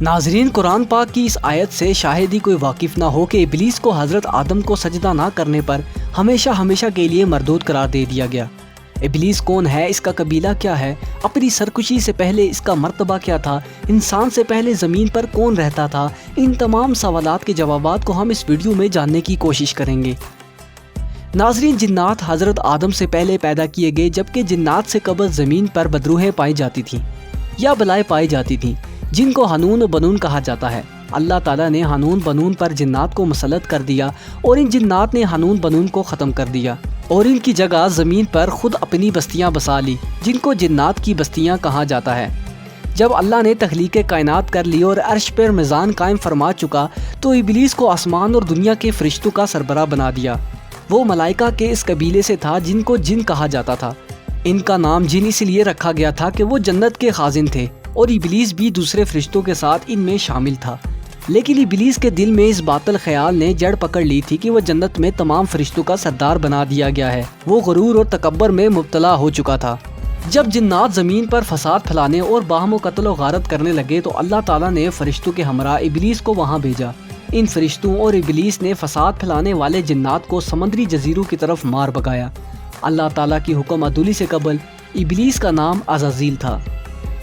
ناظرین، قرآن پاک کی اس آیت سے شاید ہی کوئی واقف نہ ہو کہ ابلیس کو حضرت آدم کو سجدہ نہ کرنے پر ہمیشہ ہمیشہ کے لیے مردود قرار دے دیا گیا۔ ابلیس کون ہے، اس کا قبیلہ کیا ہے، اپنی سرکشی سے پہلے اس کا مرتبہ کیا تھا، انسان سے پہلے زمین پر کون رہتا تھا، ان تمام سوالات کے جوابات کو ہم اس ویڈیو میں جاننے کی کوشش کریں گے۔ ناظرین، جنات حضرت آدم سے پہلے پیدا کیے گئے، جبکہ جنات سے قبل زمین پر بدروحیں پائی جاتی تھیں یا بلائیں پائی جاتی تھیں، جن کو حنون و بنون کہا جاتا ہے۔ اللہ تعالیٰ نے حنون بنون پر جنات کو مسلط کر دیا اور ان جنات نے حنون بنون کو ختم کر دیا اور ان کی جگہ زمین پر خود اپنی بستیاں بسا لی، جن کو جنات کی بستیاں کہا جاتا ہے۔ جب اللہ نے تخلیق کائنات کر لی اور عرش پر میزان قائم فرما چکا تو ابلیس کو آسمان اور دنیا کے فرشتوں کا سربراہ بنا دیا۔ وہ ملائکہ کے اس قبیلے سے تھا جن کو جن کہا جاتا تھا۔ ان کا نام جن اس لیے رکھا گیا تھا کہ وہ جنت کے خازن تھے اور ابلیس بھی دوسرے فرشتوں کے ساتھ ان میں شامل تھا۔ لیکن ابلیس کے دل میں اس باطل خیال نے جڑ پکڑ لی تھی کہ وہ جنت میں تمام فرشتوں کا سردار بنا دیا گیا ہے۔ وہ غرور اور تکبر میں مبتلا ہو چکا تھا۔ جب جنات زمین پر فساد پھیلانے اور باہم و قتل و غارت کرنے لگے تو اللہ تعالیٰ نے فرشتوں کے ہمراہ ابلیس کو وہاں بھیجا۔ ان فرشتوں اور ابلیس نے فساد پھیلانے والے جنات کو سمندری جزیروں کی طرف مار بگایا۔ اللہ تعالیٰ کی حکم عدولی سے قبل ابلیس کا نام عزازیل تھا۔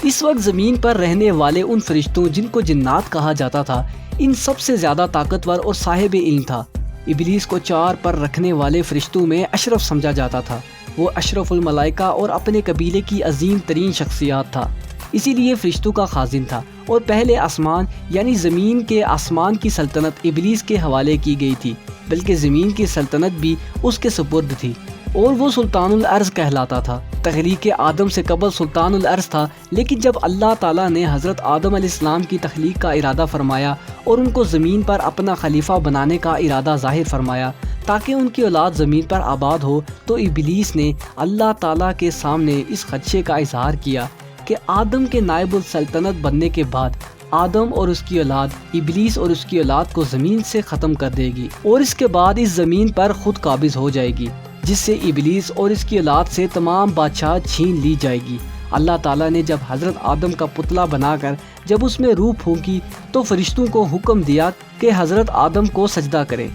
اس وقت زمین پر رہنے والے ان فرشتوں جن کو جنات کہا جاتا تھا، ان سب سے زیادہ طاقتور اور صاحب علم تھا۔ ابلیس کو چار پر رکھنے والے فرشتوں میں اشرف سمجھا جاتا تھا۔ وہ اشرف الملائکہ اور اپنے قبیلے کی عظیم ترین شخصیات تھا، اسی لیے فرشتوں کا خازن تھا، اور پہلے آسمان یعنی زمین کے آسمان کی سلطنت ابلیس کے حوالے کی گئی تھی، بلکہ زمین کی سلطنت بھی اس کے سپرد تھی اور وہ سلطان الارض کہلاتا تھا۔ تخلیق آدم سے قبل سلطان الارض تھا، لیکن جب اللہ تعالیٰ نے حضرت آدم علیہ السلام کی تخلیق کا ارادہ فرمایا اور ان کو زمین پر اپنا خلیفہ بنانے کا ارادہ ظاہر فرمایا تاکہ ان کی اولاد زمین پر آباد ہو، تو ابلیس نے اللہ تعالیٰ کے سامنے اس خدشے کا اظہار کیا کہ آدم کے نائب السلطنت بننے کے بعد آدم اور اس کی اولاد ابلیس اور اس کی اولاد کو زمین سے ختم کر دے گی اور اس کے بعد اس زمین پر خود قابض ہو جائے گی، جس سے ابلیس اور اس کی اولاد سے تمام بادشاہ چھین لی جائے گی۔ اللہ تعالیٰ نے جب حضرت آدم کا پتلا بنا کر جب اس میں روح پھونکی تو فرشتوں کو حکم دیا کہ حضرت آدم کو سجدہ کرے۔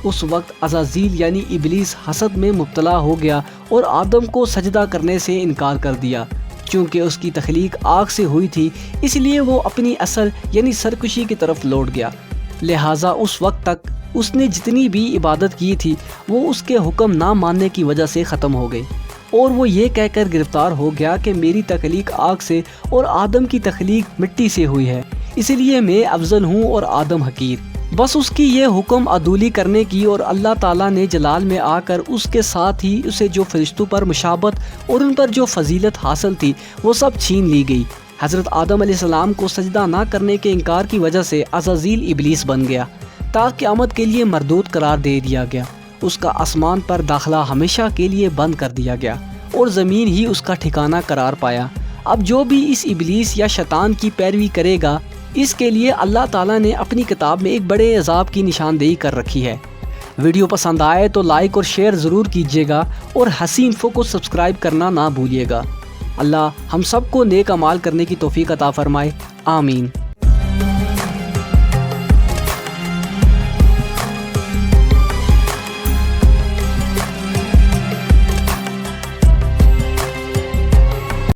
اس وقت عزازیل یعنی ابلیس حسد میں مبتلا ہو گیا اور آدم کو سجدہ کرنے سے انکار کر دیا۔ چونکہ اس کی تخلیق آگ سے ہوئی تھی، اس لیے وہ اپنی اصل یعنی سرکشی کی طرف لوٹ گیا۔ لہٰذا اس وقت تک اس نے جتنی بھی عبادت کی تھی وہ اس کے حکم نہ ماننے کی وجہ سے ختم ہو گئی، اور وہ یہ کہہ کر گرفتار ہو گیا کہ میری تخلیق آگ سے اور آدم کی تخلیق مٹی سے ہوئی ہے، اسی لیے میں افضل ہوں اور آدم حقیر۔ بس اس کی یہ حکم عدولی کرنے کی، اور اللہ تعالیٰ نے جلال میں آ کر اس کے ساتھ ہی اسے جو فرشتوں پر مشابت اور ان پر جو فضیلت حاصل تھی وہ سب چھین لی گئی۔ حضرت آدم علیہ السلام کو سجدہ نہ کرنے کے انکار کی وجہ سے عزازیل ابلیس بن گیا، تا قیامت کے لیے مردود قرار دے دیا گیا۔ اس کا آسمان پر داخلہ ہمیشہ کے لیے بند کر دیا گیا اور زمین ہی اس کا ٹھکانہ قرار پایا۔ اب جو بھی اس ابلیس یا شیطان کی پیروی کرے گا، اس کے لیے اللہ تعالیٰ نے اپنی کتاب میں ایک بڑے عذاب کی نشاندہی کر رکھی ہے۔ ویڈیو پسند آئے تو لائک اور شیئر ضرور کیجیے گا اور حسین انفو کو سبسکرائب کرنا نہ بھولیے گا۔ اللہ ہم سب کو نیک اعمال کرنے کی توفیق عطا فرمائے، آمین۔